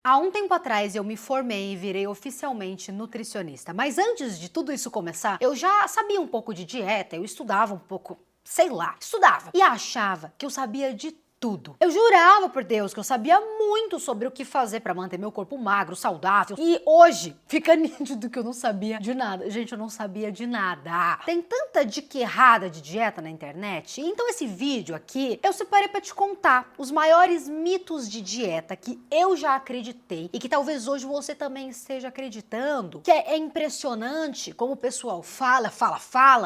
Há um tempo atrás eu me formei e virei oficialmente nutricionista, mas antes de tudo isso começar, eu já sabia um pouco de dieta, eu estudava um pouco, sei lá, estudava e achava que eu sabia de tudo. Eu jurava por Deus que eu sabia muito sobre o que fazer pra manter meu corpo magro, saudável. E hoje fica nítido que eu não sabia de nada. Gente, eu não sabia de nada. Tem tanta dica errada de dieta na internet. Então esse vídeo aqui eu separei pra te contar os maiores mitos de dieta que eu já acreditei e que talvez hoje você também esteja acreditando. Que é impressionante como o pessoal fala.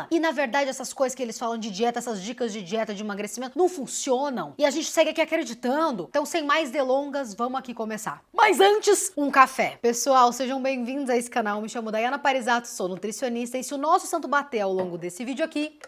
E na verdade essas coisas que eles falam de dieta, essas dicas de dieta, de emagrecimento, não funcionam. E a gente segue aqui acreditando. Então, sem mais delongas, vamos aqui começar. Mas antes, um café. Pessoal, sejam bem-vindos a esse canal. Me chamo Dayana Parizato, sou nutricionista. E se o nosso santo bater ao longo desse vídeo aqui,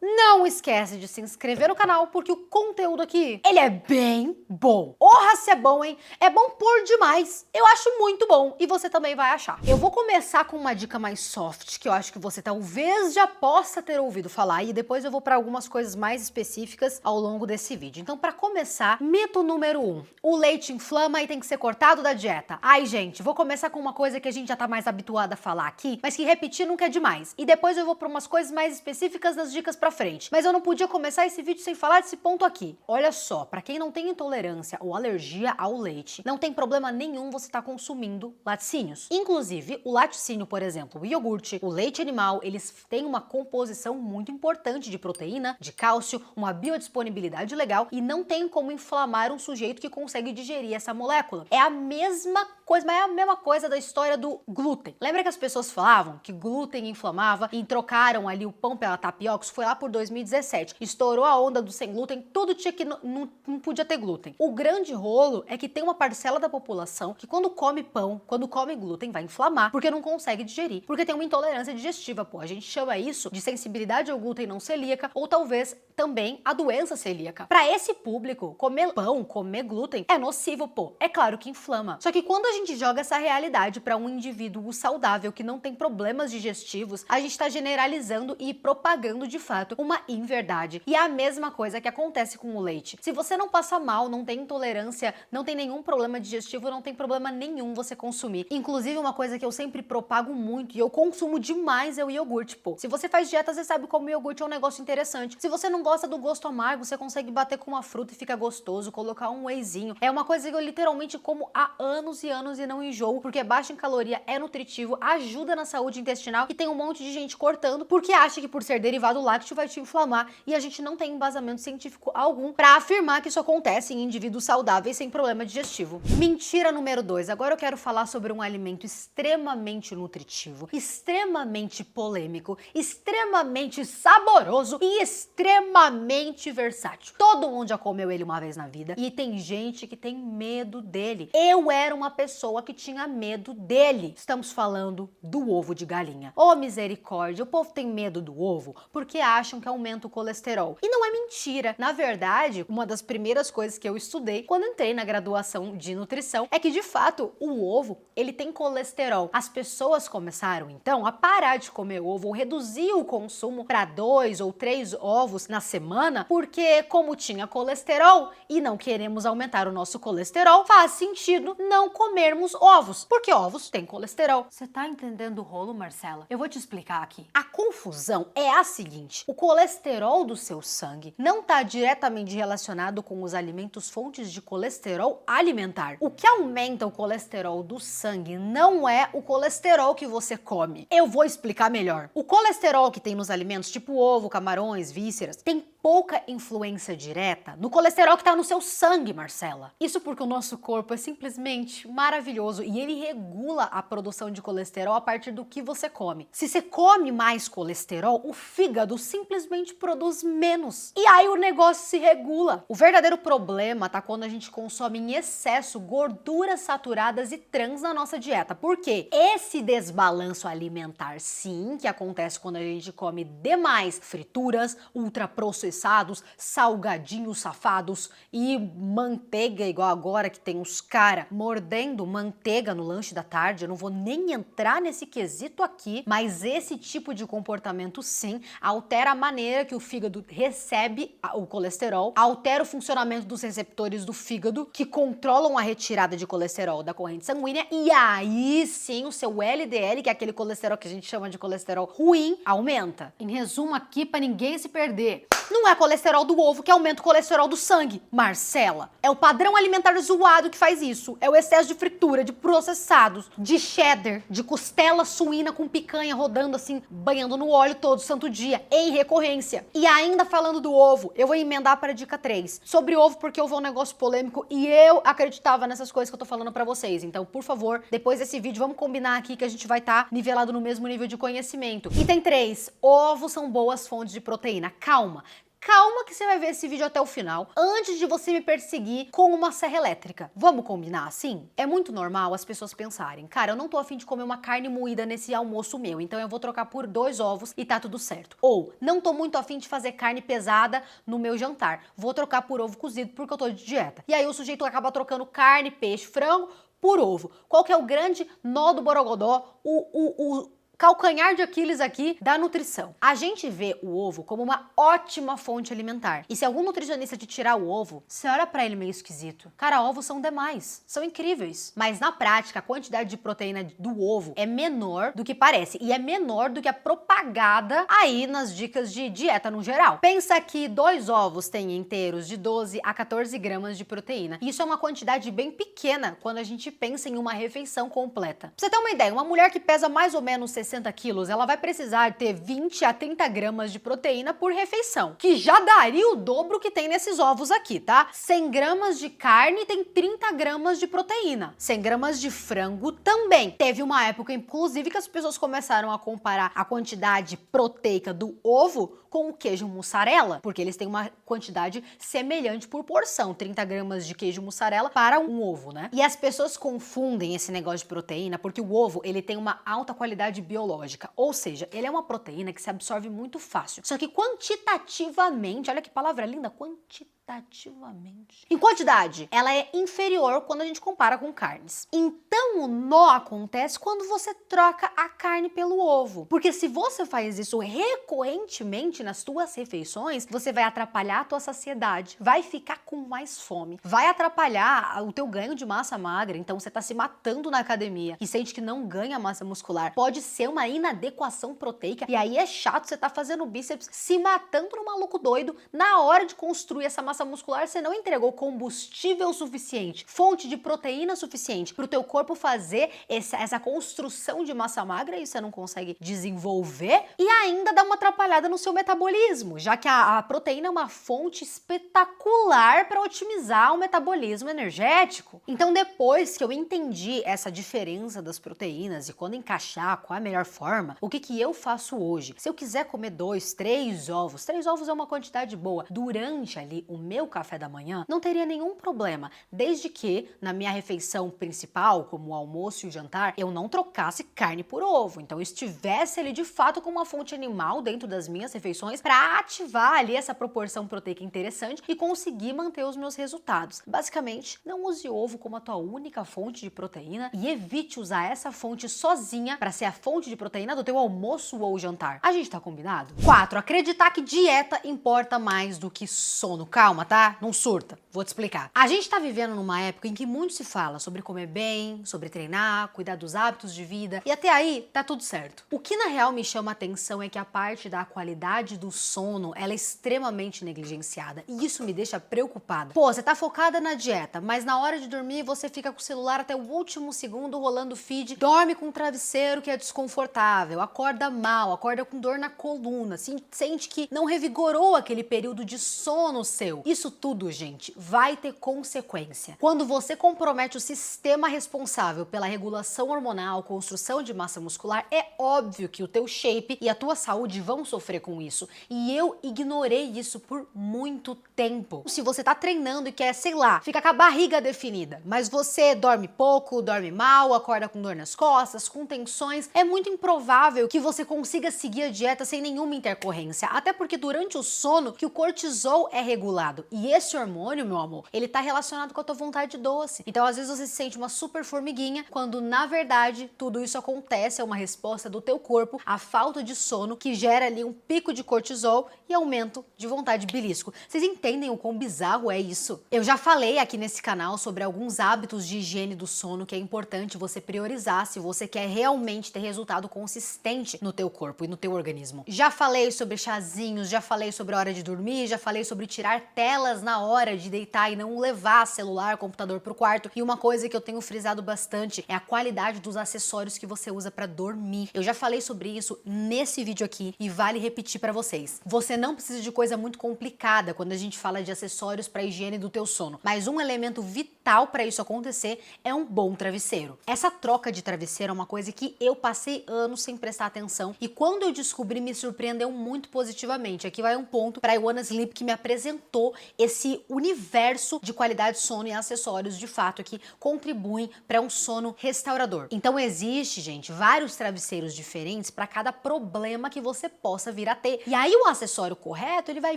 não esquece de se inscrever no canal, porque o conteúdo aqui, ele é bem bom. Orra se é bom, hein? É bom por demais. Eu acho muito bom e você também vai achar. Eu vou começar com uma dica mais soft, que eu acho que você talvez já possa ter ouvido falar, e depois eu vou para algumas coisas mais específicas ao longo desse vídeo. Então, para começar, mito número 1. O leite inflama e tem que ser cortado da dieta. Ai, gente, vou começar com uma coisa que a gente já tá mais habituada a falar aqui, mas que repetir nunca é demais. E depois eu vou para umas coisas mais específicas das dicas pra frente. Mas eu não podia começar esse vídeo sem falar desse ponto aqui. Olha só, pra quem não tem intolerância ou alergia ao leite, não tem problema nenhum você estar consumindo laticínios. Inclusive, o laticínio, por exemplo, o iogurte, o leite animal, eles têm uma composição muito importante de proteína, de cálcio, uma biodisponibilidade legal e não tem como inflamar um sujeito que consegue digerir essa molécula. É a mesma coisa, mas é a mesma coisa da história do glúten. Lembra que as pessoas falavam que glúten inflamava e trocaram ali o pão pela tapioca? Isso foi lá por 2017. Estourou a onda do sem glúten, tudo tinha que não podia ter glúten. O grande rolo é que tem uma parcela da população que quando come pão, quando come glúten, vai inflamar, porque não consegue digerir, porque tem uma intolerância digestiva, pô. A gente chama isso de sensibilidade ao glúten não celíaca ou talvez também a doença celíaca. Para esse público, comer pão, comer glúten é nocivo, pô. É claro que inflama. Só que quando a gente joga essa realidade para um indivíduo saudável que não tem problemas digestivos, a gente está generalizando e propagando de fato uma inverdade. E é a mesma coisa que acontece com o leite. Se você não passa mal, não tem intolerância, não tem nenhum problema digestivo, não tem problema nenhum você consumir. Inclusive, uma coisa que eu sempre propago muito e eu consumo demais é o iogurte, pô. Se você faz dieta, você sabe como o iogurte é um negócio interessante. Se você não gosta do gosto amargo, você consegue bater com uma fruta e fica gostoso, colocar um wheyzinho. É uma coisa que eu literalmente como há anos e anos e não enjoo, porque é baixo em caloria, é nutritivo, ajuda na saúde intestinal e tem um monte de gente cortando porque acha que por ser derivado lácteo vai te inflamar e a gente não tem embasamento científico algum para afirmar que isso acontece em indivíduos saudáveis sem problema digestivo. Mentira número 2. Agora eu quero falar sobre um alimento extremamente nutritivo, extremamente polêmico, extremamente saboroso e extremamente versátil. Todo mundo já comeu ele uma vez na vida e tem gente que tem medo dele. Eu era uma pessoa que tinha medo dele. Estamos falando do ovo de galinha. Ô, misericórdia, o povo tem medo do ovo porque acham que aumenta o colesterol. E não é mentira. Na verdade, uma das primeiras coisas que eu estudei quando entrei na graduação de nutrição é que, de fato, o ovo, ele tem colesterol. As pessoas começaram, então, a parar de comer ovo ou reduzir o consumo para 2 ou 3 ovos na semana, porque como tinha colesterol e não queremos aumentar o nosso colesterol, faz sentido não comermos ovos, porque ovos têm colesterol. Você tá entendendo o rolo, Marcela? Eu vou te explicar aqui. A confusão é a seguinte: o colesterol do seu sangue não está diretamente relacionado com os alimentos fontes de colesterol alimentar. O que aumenta o colesterol do sangue não é o colesterol que você come. Eu vou explicar melhor. O colesterol que tem nos alimentos, tipo ovo, camarões, vísceras, tem pouca influência direta no colesterol que está no seu sangue, Marcela. Isso porque o nosso corpo é simplesmente maravilhoso e ele regula a produção de colesterol a partir do que você come. Se você come mais colesterol, o fígado simplesmente produz menos. E aí o negócio se regula. O verdadeiro problema tá quando a gente consome em excesso gorduras saturadas e trans na nossa dieta. Por quê? Esse desbalanço alimentar, sim, que acontece quando a gente come demais frituras, ultraprocessados, processados, salgadinhos safados e manteiga, igual agora que tem uns cara mordendo manteiga no lanche da tarde. Eu não vou nem entrar nesse quesito aqui, mas esse tipo de comportamento sim altera a maneira que o fígado recebe o colesterol, altera o funcionamento dos receptores do fígado que controlam a retirada de colesterol da corrente sanguínea, e aí sim o seu LDL, que é aquele colesterol que a gente chama de colesterol ruim, aumenta. Em resumo aqui, para ninguém se perder, não é colesterol do ovo que aumenta o colesterol do sangue, Marcela. É o padrão alimentar zoado que faz isso. É o excesso de fritura, de processados, de cheddar, de costela suína com picanha rodando assim, banhando no óleo todo santo dia, em recorrência. E ainda falando do ovo, eu vou emendar para a dica 3. Sobre ovo, porque eu vou um negócio polêmico e eu acreditava nessas coisas que eu tô falando pra vocês. Então, por favor, depois desse vídeo, vamos combinar aqui que a gente vai estar nivelado no mesmo nível de conhecimento. Item 3. Ovos são boas fontes de proteína. Calma. Calma que você vai ver esse vídeo até o final, antes de você me perseguir com uma serra elétrica. Vamos combinar assim? É muito normal as pessoas pensarem, cara, eu não tô afim de comer uma carne moída nesse almoço meu, então eu vou trocar por 2 ovos e tá tudo certo. Ou, não tô muito afim de fazer carne pesada no meu jantar, vou trocar por ovo cozido porque eu tô de dieta. E aí o sujeito acaba trocando carne, peixe, frango por ovo. Qual que é o grande nó do borogodó? O calcanhar de Aquiles aqui da nutrição. A gente vê o ovo como uma ótima fonte alimentar. E se algum nutricionista te tirar o ovo, você olha pra ele meio esquisito. Cara, ovos são demais, são incríveis. Mas na prática, a quantidade de proteína do ovo é menor do que parece. E é menor do que a propagada aí nas dicas de dieta no geral. Pensa que 2 ovos têm inteiros de 12 a 14 gramas de proteína. Isso é uma quantidade bem pequena quando a gente pensa em uma refeição completa. Pra você ter uma ideia, uma mulher que pesa mais ou menos 60 quilos, ela vai precisar ter 20 a 30 gramas de proteína por refeição, que já daria o dobro que tem nesses ovos aqui, tá? 100 gramas de carne tem 30 gramas de proteína. 100 gramas de frango também. Teve uma época, inclusive, que as pessoas começaram a comparar a quantidade proteica do ovo com o queijo mussarela, porque eles têm uma quantidade semelhante por porção, 30 gramas de queijo mussarela para um ovo, né? E as pessoas confundem esse negócio de proteína porque o ovo, ele tem uma alta qualidade biológica, ou seja, ele é uma proteína que se absorve muito fácil. Só que quantitativamente, olha que palavra linda, quantitativamente. Em quantidade, ela é inferior quando a gente compara com carnes. Então o nó acontece quando você troca a carne pelo ovo. Porque se você faz isso recorrentemente nas tuas refeições, você vai atrapalhar a tua saciedade, vai ficar com mais fome, vai atrapalhar o teu ganho de massa magra, então você tá se matando na academia e sente que não ganha massa muscular. Pode ser uma inadequação proteica e aí é chato, você tá fazendo bíceps se matando no maluco doido. Na hora de construir essa massa muscular, você não entregou combustível suficiente, fonte de proteína suficiente para o teu corpo fazer essa construção de massa magra e você não consegue desenvolver e ainda dá uma atrapalhada no seu metabolismo, já que a proteína é uma fonte espetacular para otimizar o metabolismo energético. Então, depois que eu entendi essa diferença das proteínas e quando encaixar qual é a melhor forma, o que eu faço hoje? Se eu quiser comer 2, 3 ovos, 3 ovos é uma quantidade boa, durante ali o meu café da manhã, não teria nenhum problema, desde que na minha refeição principal, como o almoço e o jantar, eu não trocasse carne por ovo. Então, eu estivesse ali de fato com uma fonte animal dentro das minhas refeições para ativar ali essa proporção proteica interessante e conseguir manter os meus resultados. Basicamente, não use ovo como a tua única fonte de proteína e evite usar essa fonte sozinha para ser a fonte de proteína do teu almoço ou jantar. A gente tá combinado? 4. Acreditar que dieta importa mais do que sono. Calma, tá? Não surta. Vou te explicar. A gente tá vivendo numa época em que muito se fala sobre comer bem, sobre treinar, cuidar dos hábitos de vida e até aí tá tudo certo. O que na real me chama a atenção é que a parte da qualidade do sono, ela é extremamente negligenciada e isso me deixa preocupada. Pô, você tá focada na dieta, mas na hora de dormir você fica com o celular até o último segundo rolando feed, dorme com um travesseiro que é desconfortável, acorda mal, acorda com dor na coluna, sente que não revigorou aquele período de sono seu. isso tudo, gente, vai ter consequência. Quando você compromete o sistema responsável pela regulação hormonal, construção de massa muscular, é óbvio que o teu shape e a tua saúde vão sofrer com isso. E eu ignorei isso por muito tempo. Se você tá treinando e quer, sei lá, fica com a barriga definida, mas você dorme pouco, dorme mal, acorda com dor nas costas, com tensões, é muito improvável que você consiga seguir a dieta sem nenhuma intercorrência, até porque durante o sono que o cortisol é regulado. E esse hormônio, meu amor, ele tá relacionado com a tua vontade doce. Então, às vezes você se sente uma super formiguinha, quando na verdade tudo isso acontece, é uma resposta do teu corpo à falta de sono que gera ali um pico de cortisol e aumento de vontade de belisco. Vocês entendem o quão bizarro é isso? Eu já falei aqui nesse canal sobre alguns hábitos de higiene do sono que é importante você priorizar se você quer realmente ter resultado consistente no teu corpo e no teu organismo. Já falei sobre chazinhos, já falei sobre a hora de dormir, já falei sobre tirar telas na hora de deitar e não levar celular, computador pro quarto. E uma coisa que eu tenho frisado bastante é a qualidade dos acessórios que você usa para dormir. Eu já falei sobre isso nesse vídeo aqui e vale repetir para vocês. Você não precisa de coisa muito complicada quando a gente fala de acessórios para higiene do teu sono, mas um elemento vital para isso acontecer é um bom travesseiro. Essa troca de travesseiro é uma coisa que eu passei anos sem prestar atenção e quando eu descobri me surpreendeu muito positivamente. Aqui vai um ponto para a Wanna Sleep que me apresentou esse universo de qualidade de sono e acessórios de fato que contribuem para um sono restaurador. Então existe, gente, vários travesseiros diferentes para cada problema que você possa vir a ter. E aí o acessório correto, ele vai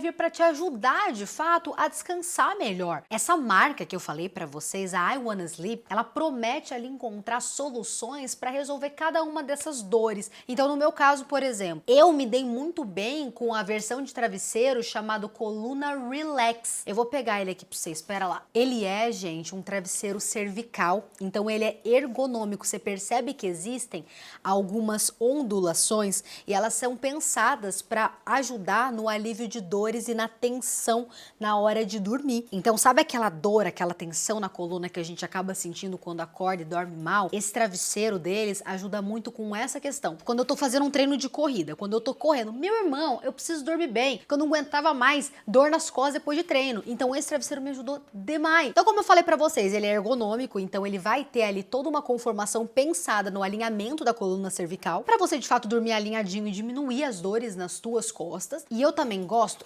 vir para te ajudar de fato a descansar melhor. Essa marca que eu falei para vocês, a I Wanna Sleep, ela promete ali encontrar soluções para resolver cada uma dessas dores. Então no meu caso, por exemplo, eu me dei muito bem com a versão de travesseiro chamado Coluna Relax. Eu vou pegar ele aqui para você, espera lá. Ele é, gente, um travesseiro cervical, então ele é ergonômico. Você percebe que existem algumas ondulações e elas são pensadas para ajudar no alívio de dores e na tensão na hora de dormir. Então, sabe aquela dor, aquela tensão na coluna que a gente acaba sentindo quando acorda e dorme mal? Esse travesseiro deles ajuda muito com essa questão. Quando eu tô fazendo um treino de corrida, quando eu tô correndo, meu irmão, eu preciso dormir bem, porque eu não aguentava mais dor nas costas depois de treino. Então, esse travesseiro me ajudou demais. Então, como eu falei pra vocês, ele é ergonômico, então ele vai ter ali toda uma conformação pensada no alinhamento da coluna cervical, pra você de fato dormir alinhadinho e diminuir as dores nas tuas costas. E eu também gosto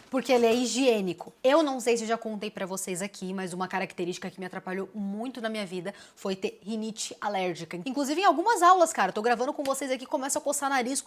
porque ele é higiênico. Eu não sei se eu já contei pra vocês aqui, mas uma característica que me atrapalhou muito na minha vida foi ter rinite alérgica. Inclusive em algumas aulas, cara, tô gravando com vocês aqui, começo a coçar nariz.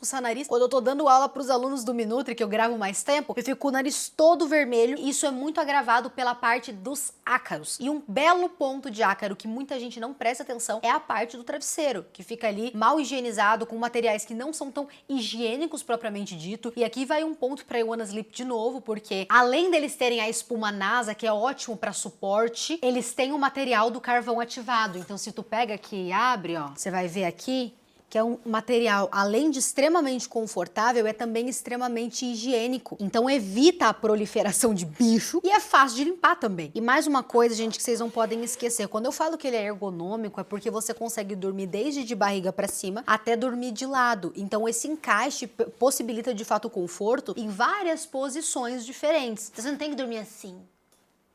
Quando eu tô dando aula pros alunos do Minutri, que eu gravo mais tempo, eu fico com o nariz todo vermelho e isso é muito agravado pela parte dos ácaros. E um belo ponto de ácaro que muita gente não presta atenção é a parte do travesseiro, que fica ali mal higienizado, com materiais que não são tão higiênicos propriamente dito. E aqui vai um ponto pra Wanna Sleep de novo, porque além deles terem a espuma NASA, que é ótimo para suporte, eles têm o material do carvão ativado. Então se tu pega aqui e abre, ó, você vai ver aqui que é um material, além de extremamente confortável, é também extremamente higiênico. Então evita a proliferação de bicho e é fácil de limpar também. E mais uma coisa, gente, que vocês não podem esquecer. Quando eu falo que ele é ergonômico, é porque você consegue dormir desde de barriga para cima até dormir de lado. Então esse encaixe possibilita de fato o conforto em várias posições diferentes. Então, você não tem que dormir assim,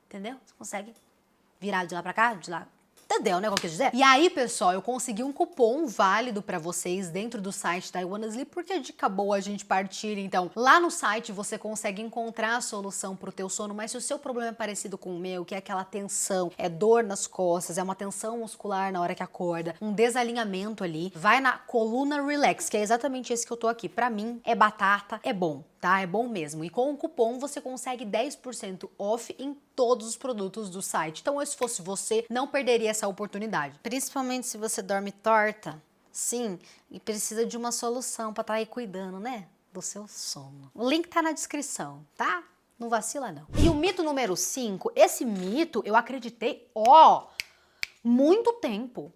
entendeu? Você consegue virar de lá para cá, de lá. Entendeu, né, o que eu quis dizer? E aí, pessoal, eu consegui um cupom válido pra vocês dentro do site da I Wanna Sleep, porque é dica boa a gente partilha. Então, lá no site você consegue encontrar a solução pro teu sono, mas se o seu problema é parecido com o meu, que é aquela tensão, é dor nas costas, é uma tensão muscular na hora que acorda, um desalinhamento ali, vai na Coluna Relax, que é exatamente esse que eu tô aqui. Pra mim, é batata, é bom. Tá? É bom mesmo. E com o cupom você consegue 10% off em todos os produtos do site. Então, se fosse você, não perderia essa oportunidade. Principalmente se você dorme torta, sim, e precisa de uma solução pra estar aí cuidando, né, do seu sono. O link tá na descrição, tá? Não vacila, não. E o mito número 5, esse mito eu acreditei, muito tempo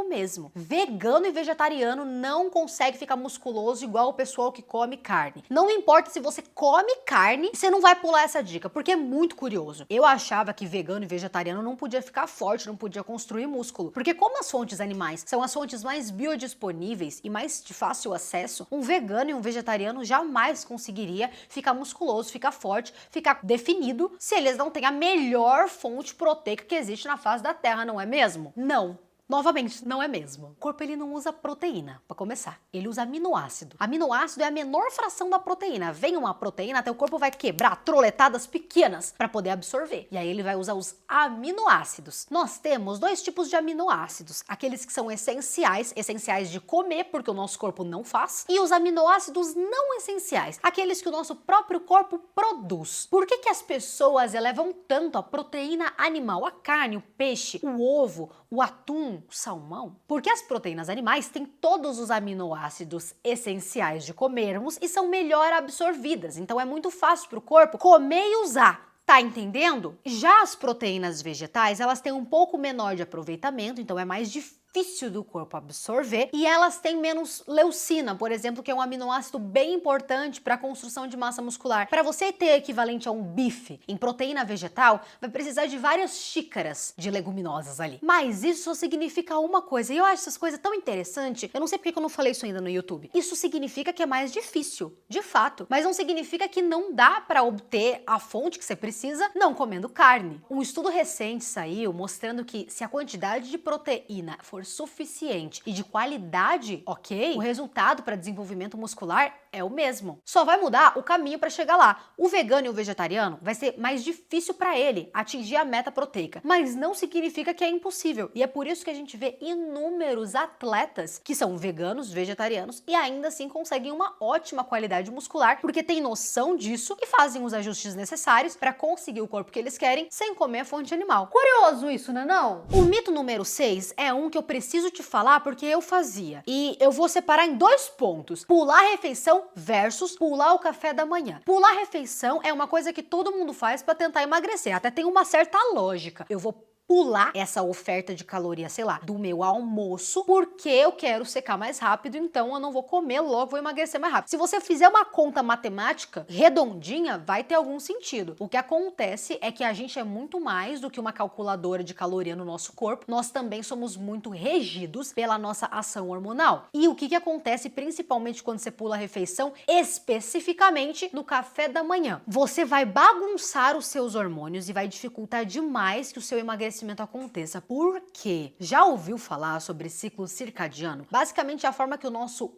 mesmo. Vegano e vegetariano não consegue ficar musculoso igual o pessoal que come carne. Não importa se você come carne, você não vai pular essa dica, porque é muito curioso. Eu achava que vegano e vegetariano não podia ficar forte, não podia construir músculo, porque como as fontes animais são as fontes mais biodisponíveis e mais de fácil acesso, um vegano e um vegetariano jamais conseguiria ficar musculoso, ficar forte, ficar definido se eles não têm a melhor fonte proteica que existe na face da Terra, não é mesmo? Não. Novamente, não é mesmo. O corpo ele não usa proteína, para começar. Ele usa aminoácido. Aminoácido é a menor fração da proteína. Vem uma proteína, até o corpo vai quebrar troletadas pequenas para poder absorver. E aí ele vai usar os aminoácidos. Nós temos dois tipos de aminoácidos. Aqueles que são essenciais de comer, porque o nosso corpo não faz. E os aminoácidos não essenciais, aqueles que o nosso próprio corpo produz. Por que as pessoas elevam tanto a proteína animal, a carne, o peixe, o ovo, o atum, o salmão? Porque as proteínas animais têm todos os aminoácidos essenciais de comermos e são melhor absorvidas. Então é muito fácil para o corpo comer e usar. Tá entendendo? Já as proteínas vegetais, elas têm um pouco menor de aproveitamento, então é mais difícil do corpo absorver, e elas têm menos leucina, por exemplo, que é um aminoácido bem importante para a construção de massa muscular. Para você ter equivalente a um bife em proteína vegetal, vai precisar de várias xícaras de leguminosas ali. Mas isso só significa uma coisa, e eu acho essas coisas tão interessantes, eu não sei porque que eu não falei isso ainda no YouTube. Isso significa que é mais difícil, de fato, mas não significa que não dá para obter a fonte que você precisa não comendo carne. Um estudo recente saiu mostrando que se a quantidade de proteína for suficiente e de qualidade, ok, o resultado para desenvolvimento muscular é o mesmo. Só vai mudar o caminho para chegar lá. O vegano e o vegetariano vai ser mais difícil para ele atingir a meta proteica, mas não significa que é impossível. E é por isso que a gente vê inúmeros atletas que são veganos, vegetarianos e ainda assim conseguem uma ótima qualidade muscular, porque têm noção disso e fazem os ajustes necessários para conseguir o corpo que eles querem sem comer a fonte animal. Curioso isso, né não? O mito número 6 é um que eu preciso te falar porque eu fazia. E eu vou separar em dois pontos: pular a refeição versus pular o café da manhã. Pular a refeição é uma coisa que todo mundo faz para tentar emagrecer. Até tem uma certa lógica. Eu vou pular essa oferta de caloria, sei lá, do meu almoço, porque eu quero secar mais rápido, então eu não vou comer logo, vou emagrecer mais rápido. Se você fizer uma conta matemática redondinha, vai ter algum sentido. O que acontece é que a gente é muito mais do que uma calculadora de caloria no nosso corpo, nós também somos muito regidos pela nossa ação hormonal. E o que acontece principalmente quando você pula a refeição, especificamente no café da manhã? Você vai bagunçar os seus hormônios e vai dificultar demais que o seu emagrecimento aconteça. Por quê? Já ouviu falar sobre ciclo circadiano? Basicamente é a forma que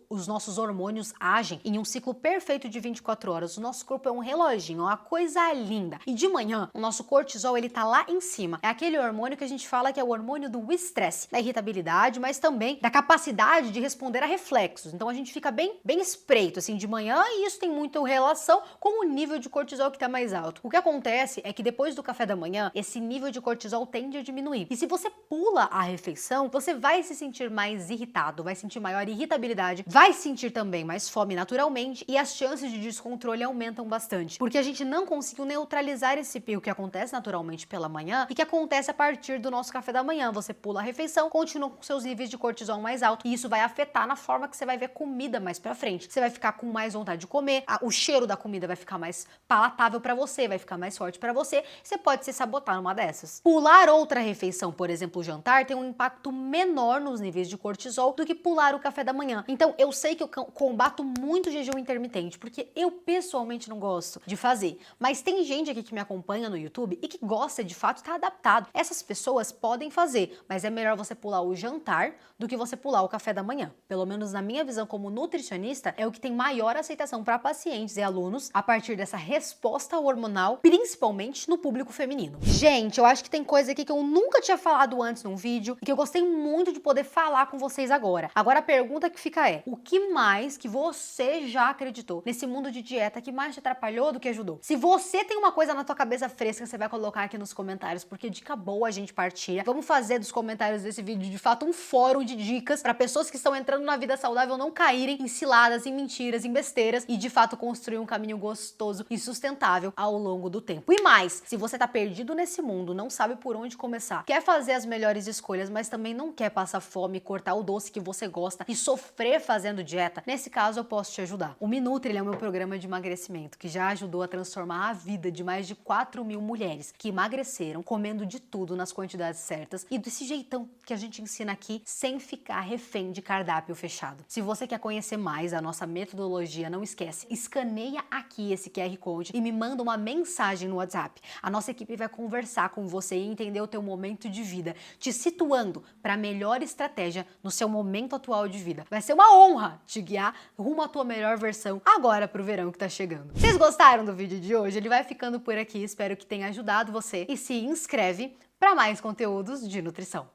os nossos hormônios agem em um ciclo perfeito de 24 horas. O nosso corpo é um reloginho, uma coisa linda. E de manhã, o nosso cortisol, ele tá lá em cima. É aquele hormônio que a gente fala que é o hormônio do estresse, da irritabilidade, mas também da capacidade de responder a reflexos. Então a gente fica bem espreito assim de manhã, e isso tem muita relação com o nível de cortisol que tá mais alto. O que acontece é que depois do café da manhã, esse nível de cortisol tende a diminuir. E se você pula a refeição, você vai se sentir mais irritado, vai sentir maior irritabilidade, vai sentir também mais fome naturalmente, e as chances de descontrole aumentam bastante, porque a gente não conseguiu neutralizar esse pico que acontece naturalmente pela manhã e que acontece a partir do nosso café da manhã. Você pula a refeição, continua com seus níveis de cortisol mais alto, e isso vai afetar na forma que você vai ver comida mais pra frente. Você vai ficar com mais vontade de comer, o cheiro da comida vai ficar mais palatável pra você, vai ficar mais forte pra você, você pode se sabotar numa dessas. Pular outra refeição, por exemplo, o jantar, tem um impacto menor nos níveis de cortisol do que pular o café da manhã. Então, eu sei que eu combato muito jejum intermitente, porque eu pessoalmente não gosto de fazer. Mas tem gente aqui que me acompanha no YouTube e que gosta de fato, tá adaptado. Essas pessoas podem fazer, mas é melhor você pular o jantar do que você pular o café da manhã. Pelo menos na minha visão como nutricionista, é o que tem maior aceitação para pacientes e alunos a partir dessa resposta hormonal, principalmente no público feminino. Gente, eu acho que tem coisa aqui que eu nunca tinha falado antes num vídeo e que eu gostei muito de poder falar com vocês agora. Agora a pergunta que fica é: o que mais que você já acreditou nesse mundo de dieta que mais te atrapalhou do que ajudou? Se você tem uma coisa na tua cabeça fresca, você vai colocar aqui nos comentários, porque dica boa a gente partilha. Vamos fazer dos comentários desse vídeo de fato um fórum de dicas para pessoas que estão entrando na vida saudável não caírem em ciladas, em mentiras, em besteiras e de fato construir um caminho gostoso e sustentável ao longo do tempo. E mais, se você tá perdido nesse mundo, não sabe por onde onde começar, quer fazer as melhores escolhas, mas também não quer passar fome, cortar o doce que você gosta e sofrer fazendo dieta, nesse caso eu posso te ajudar. O Minutri é o meu programa de emagrecimento que já ajudou a transformar a vida de mais de 4.000 mulheres que emagreceram comendo de tudo nas quantidades certas e desse jeitão que a gente ensina aqui sem ficar refém de cardápio fechado. Se você quer conhecer mais a nossa metodologia, não esquece, escaneia aqui esse QR Code e me manda uma mensagem no WhatsApp. A nossa equipe vai conversar com você e entender o teu momento de vida, te situando para a melhor estratégia no seu momento atual de vida. Vai ser uma honra te guiar rumo à tua melhor versão agora pro verão que tá chegando. Vocês gostaram do vídeo de hoje? Ele vai ficando por aqui, espero que tenha ajudado você e se inscreve para mais conteúdos de nutrição.